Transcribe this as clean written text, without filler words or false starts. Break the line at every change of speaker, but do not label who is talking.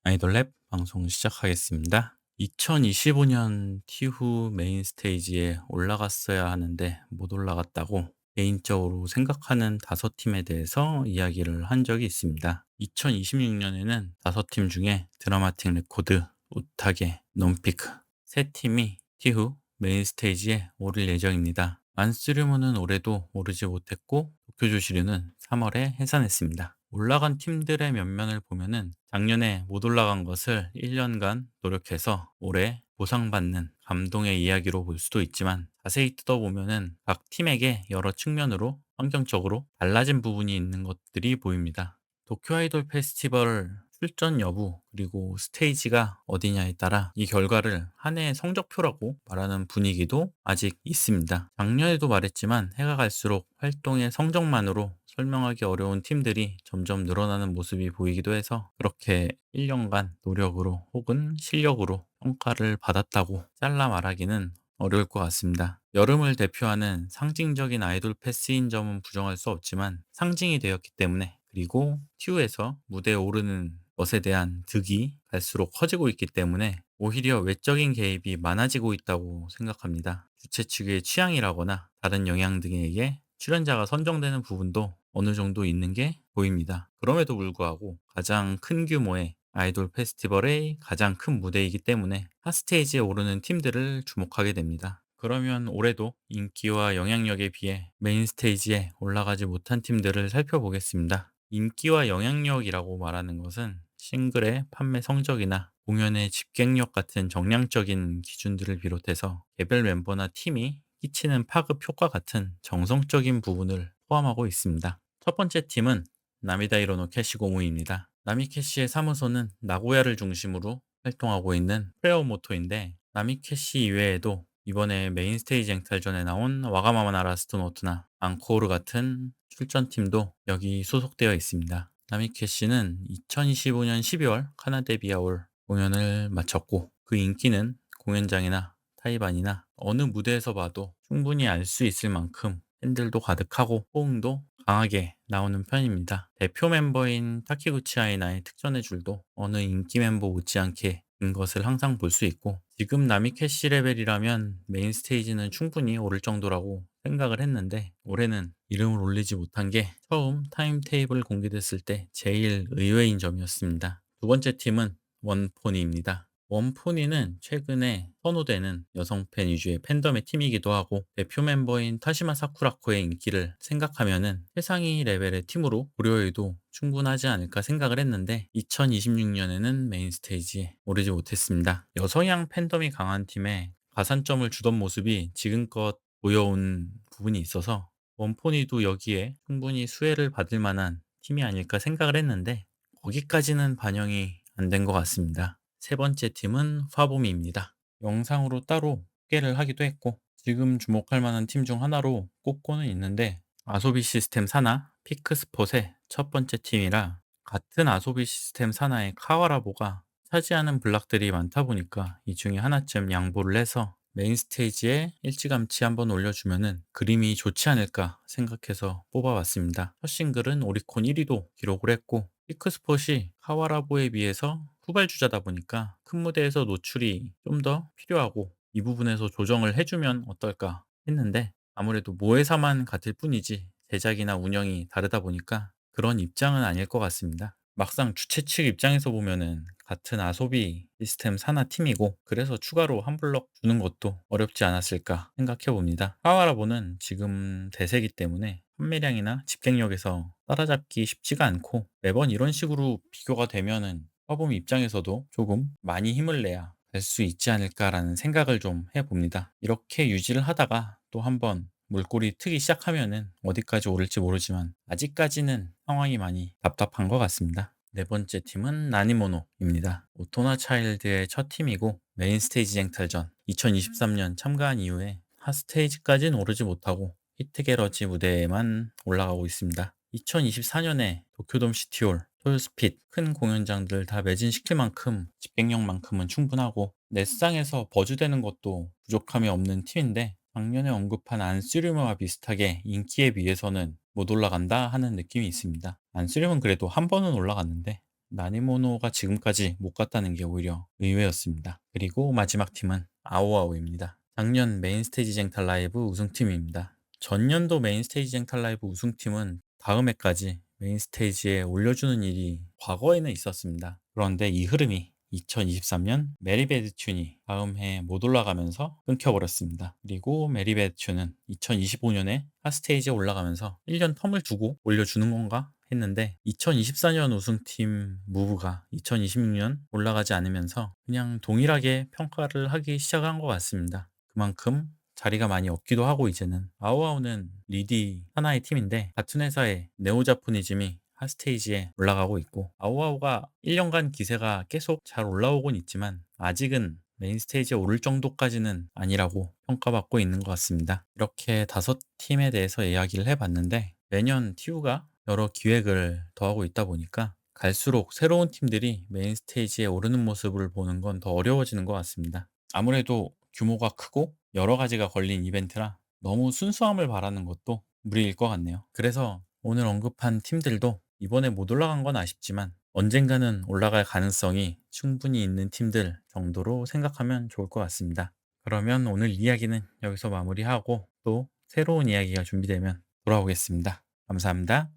아이돌랩 방송 시작하겠습니다. 2025년 티후 메인 스테이지에 올라갔어야 하는데 못 올라갔다고 개인적으로 생각하는 5팀에 대해서 이야기를 한 적이 있습니다. 2026년에는 5팀 중에 드라마틱 레코드, 우타게, 논피크 3팀이 티후 메인 스테이지에 오를 예정입니다. 만스르몬은 올해도 오르지 못했고 도쿄조시류는 3월에 해산했습니다. 올라간 팀들의 면면을 보면은 작년에 못 올라간 것을 1년간 노력해서 올해 보상받는 감동의 이야기로 볼 수도 있지만, 자세히 뜯어보면은 각 팀에게 여러 측면으로 환경적으로 달라진 부분이 있는 것들이 보입니다. 도쿄 아이돌 페스티벌 출전 여부, 그리고 스테이지가 어디냐에 따라 이 결과를 한 해의 성적표라고 말하는 분위기도 아직 있습니다. 작년에도 말했지만 해가 갈수록 활동의 성적만으로 설명하기 어려운 팀들이 점점 늘어나는 모습이 보이기도 해서 그렇게 1년간 노력으로 혹은 실력으로 평가를 받았다고 잘라 말하기는 어려울 것 같습니다. 여름을 대표하는 상징적인 아이돌 패스인 점은 부정할 수 없지만 상징이 되었기 때문에, 그리고 튜에서 무대에 오르는 것에 대한 득이 갈수록 커지고 있기 때문에 오히려 외적인 개입이 많아지고 있다고 생각합니다. 주최 측의 취향이라거나 다른 영향 등에 의해 출연자가 선정되는 부분도 어느 정도 있는 게 보입니다. 그럼에도 불구하고 가장 큰 규모의 아이돌 페스티벌의 가장 큰 무대이기 때문에 핫스테이지에 오르는 팀들을 주목하게 됩니다. 그러면 올해도 인기와 영향력에 비해 메인 스테이지에 올라가지 못한 팀들을 살펴보겠습니다. 인기와 영향력이라고 말하는 것은 싱글의 판매 성적이나 공연의 집객력 같은 정량적인 기준들을 비롯해서 개별 멤버나 팀이 끼치는 파급 효과 같은 정성적인 부분을 포함하고 있습니다. 첫 번째 팀은 나미다이로노 캐시고무입니다. 나미캐시의 사무소는 나고야를 중심으로 활동하고 있는 프레오모토인데, 나미캐시 이외에도 이번에 메인 스테이지 쟁탈전에 나온 와가마마 나라스토 노트나 앙코르 같은 출전팀도 여기 소속되어 있습니다. 나미캐시는 2025년 12월 카나데비아 올 공연을 마쳤고, 그 인기는 공연장이나 타이반이나 어느 무대에서 봐도 충분히 알 수 있을 만큼 팬들도 가득하고 호응도 강하게 나오는 편입니다. 대표 멤버인 타키구치 아이나의 특전의 줄도 어느 인기 멤버 못지않게 인 것을 항상 볼 수 있고, 지금 나미캐시 레벨이라면 메인 스테이지는 충분히 오를 정도라고 생각을 했는데, 올해는 이름을 올리지 못한 게 처음 타임테이블 공개됐을 때 제일 의외인 점이었습니다. 두 번째 팀은 원포니입니다. 원포니는 최근에 선호되는 여성 팬 위주의 팬덤의 팀이기도 하고, 대표 멤버인 타시마 사쿠라코의 인기를 생각하면은 최상위 레벨의 팀으로 고려해도 충분하지 않을까 생각을 했는데 2026년에는 메인 스테이지에 오르지 못했습니다. 여성향 팬덤이 강한 팀에 가산점을 주던 모습이 지금껏 보여온 부분이 있어서 원포니도 여기에 충분히 수혜를 받을 만한 팀이 아닐까 생각을 했는데 거기까지는 반영이 안 된 것 같습니다. 세 번째 팀은 파보미입니다. 영상으로 따로 소개를 하기도 했고 지금 주목할 만한 팀 중 하나로 꼽고는 있는데, 아소비 시스템 사나 피크스폿의 첫 번째 팀이라 같은 아소비 시스템 사나의 카와라보가 차지하는 블락들이 많다 보니까 이 중에 하나쯤 양보를 해서 메인 스테이지에 일찌감치 한번 올려주면은 그림이 좋지 않을까 생각해서 뽑아봤습니다. 첫 싱글은 오리콘 1위도 기록을 했고, 피크스폿이 카와라보에 비해서 후발주자다 보니까 큰 무대에서 노출이 좀 더 필요하고 이 부분에서 조정을 해주면 어떨까 했는데, 아무래도 모회사만 같을 뿐이지 제작이나 운영이 다르다 보니까 그런 입장은 아닐 것 같습니다. 막상 주최 측 입장에서 보면은 같은 아소비 시스템 산하 팀이고 그래서 추가로 한 블럭 주는 것도 어렵지 않았을까 생각해 봅니다. 카와라보는 지금 대세기 때문에 판매량이나 집객력에서 따라잡기 쉽지가 않고 매번 이런 식으로 비교가 되면은 화보미 입장에서도 조금 많이 힘을 내야 될 수 있지 않을까라는 생각을 좀 해봅니다. 이렇게 유지를 하다가 또 한번 물꼬리 트기 시작하면은 어디까지 오를지 모르지만 아직까지는 상황이 많이 답답한 것 같습니다. 네 번째 팀은 나니모노입니다. 오토나 차일드의 첫 팀이고 메인 스테이지 쟁탈전 2023년 참가한 이후에 핫 스테이지까지는 오르지 못하고 히트게러지 무대에만 올라가고 있습니다. 2024년에 도쿄돔 시티홀, 토요스핏 큰 공연장들 다 매진시킬 만큼 집객력만큼은 충분하고 넷상에서 버즈되는 것도 부족함이 없는 팀인데, 작년에 언급한 안쓰리움과 비슷하게 인기에 비해서는 못 올라간다 하는 느낌이 있습니다. 안쓰리움은 그래도 한 번은 올라갔는데 나니모노가 지금까지 못 갔다는 게 오히려 의외였습니다. 그리고 마지막 팀은 아오아오입니다. 작년 메인스테이지 쟁탈 라이브 우승팀입니다. 전년도 메인스테이지 쟁탈 라이브 우승팀은 다음 해까지 메인스테이지에 올려주는 일이 과거에는 있었습니다. 그런데 이 흐름이 2023년 메리베드 튠이 다음 해 못 올라가면서 끊겨버렸습니다. 그리고 메리베드 튠은 2025년에 핫스테이지에 올라가면서 1년 텀을 두고 올려주는 건가 했는데 2024년 우승팀 무브가 2026년 올라가지 않으면서 그냥 동일하게 평가를 하기 시작한 것 같습니다. 그만큼 자리가 많이 없기도 하고 이제는 아오아오는 리디 하나의 팀인데 같은 회사의 네오자포니즘이 핫스테이지에 올라가고 있고 아오아오가 1년간 기세가 계속 잘 올라오곤 있지만 아직은 메인 스테이지에 오를 정도까지는 아니라고 평가받고 있는 것 같습니다. 이렇게 다섯 팀에 대해서 이야기를 해봤는데 매년 TU가 여러 기획을 더하고 있다 보니까 갈수록 새로운 팀들이 메인 스테이지에 오르는 모습을 보는 건 더 어려워지는 것 같습니다. 아무래도 규모가 크고 여러 가지가 걸린 이벤트라 너무 순수함을 바라는 것도 무리일 것 같네요. 그래서 오늘 언급한 팀들도 이번에 못 올라간 건 아쉽지만 언젠가는 올라갈 가능성이 충분히 있는 팀들 정도로 생각하면 좋을 것 같습니다. 그러면 오늘 이야기는 여기서 마무리하고 또 새로운 이야기가 준비되면 돌아오겠습니다. 감사합니다.